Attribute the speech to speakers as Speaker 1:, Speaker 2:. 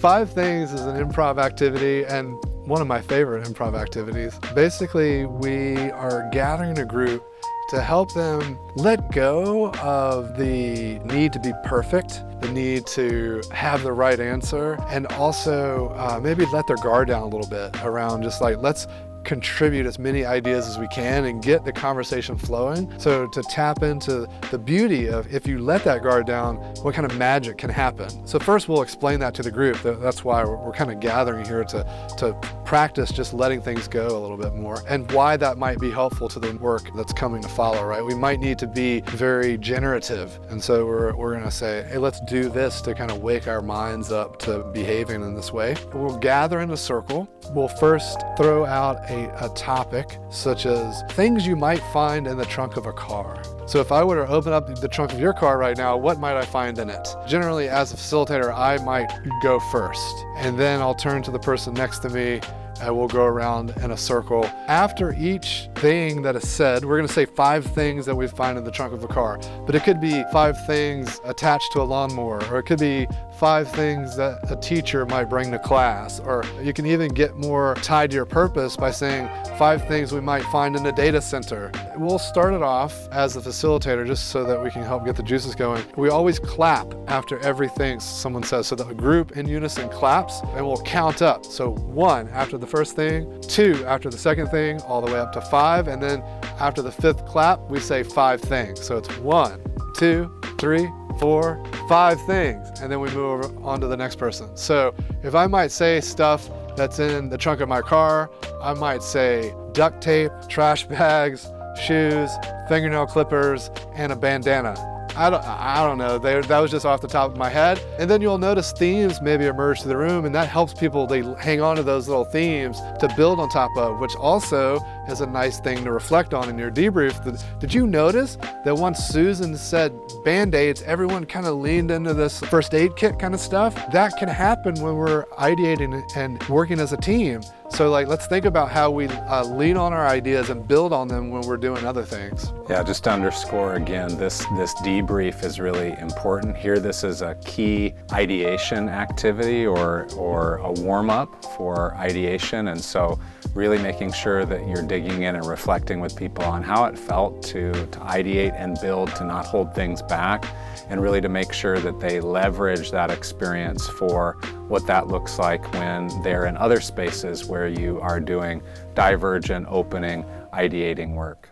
Speaker 1: 5 things is an improv activity, and one of my favorite improv activities. Basically, we are gathering a group to help them let go of the need to be perfect, the need to have the right answer, and also maybe let their guard down a little bit around just like, let's contribute as many ideas as we can and get the conversation flowing. So to tap into the beauty of, if you let that guard down, what kind of magic can happen. So first we'll explain that to the group. That's why we're kind of gathering here to practice just letting things go a little bit more, and why that might be helpful to the work that's coming to follow, right? We might need to be very generative. And so we're gonna say, hey, let's do this to kind of wake our minds up to behaving in this way. We'll gather in a circle. We'll first throw out a topic, such as things you might find in the trunk of a car. So if I were to open up the trunk of your car right now, what might I find in it? Generally, as a facilitator, I might go first, and then I'll turn to the person next to me and we'll go around in a circle. After each thing that is said, we're gonna say 5 things that we find in the trunk of a car, but it could be 5 things attached to a lawnmower, or it could be 5 things that a teacher might bring to class, or you can even get more tied to your purpose by saying 5 things we might find in a data center. We'll start it off as a facilitator just so that we can help get the juices going. We always clap after everything someone says, so that the group in unison claps, and we'll count up. So 1 after the first thing, 2 after the second thing, all the way up to 5, and then after the 5th clap, we say 5 things. So it's 1, 2, 3, 4, 5 things, and then we move on to the next person. So if I might say stuff that's in the trunk of my car, I might say duct tape, trash bags, shoes, fingernail clippers, and a bandana. I don't know, that was just off the top of my head. And then you'll notice themes maybe emerge to the room, and that helps people, they hang on to those little themes to build on top of, which also is a nice thing to reflect on in your debrief. Did you notice that once Susan said Band-Aids, everyone kind of leaned into this first aid kit kind of stuff? That can happen when we're ideating and working as a team. So like, let's think about how we lean on our ideas and build on them when we're doing other things.
Speaker 2: Yeah, just to underscore again, this debrief is really important here. This is a key ideation activity or a warm-up for ideation, and so really making sure that you're digging in and reflecting with people on how it felt to ideate and build, to not hold things back, and really to make sure that they leverage that experience for what that looks like when they're in other spaces where you are doing divergent, opening, ideating work.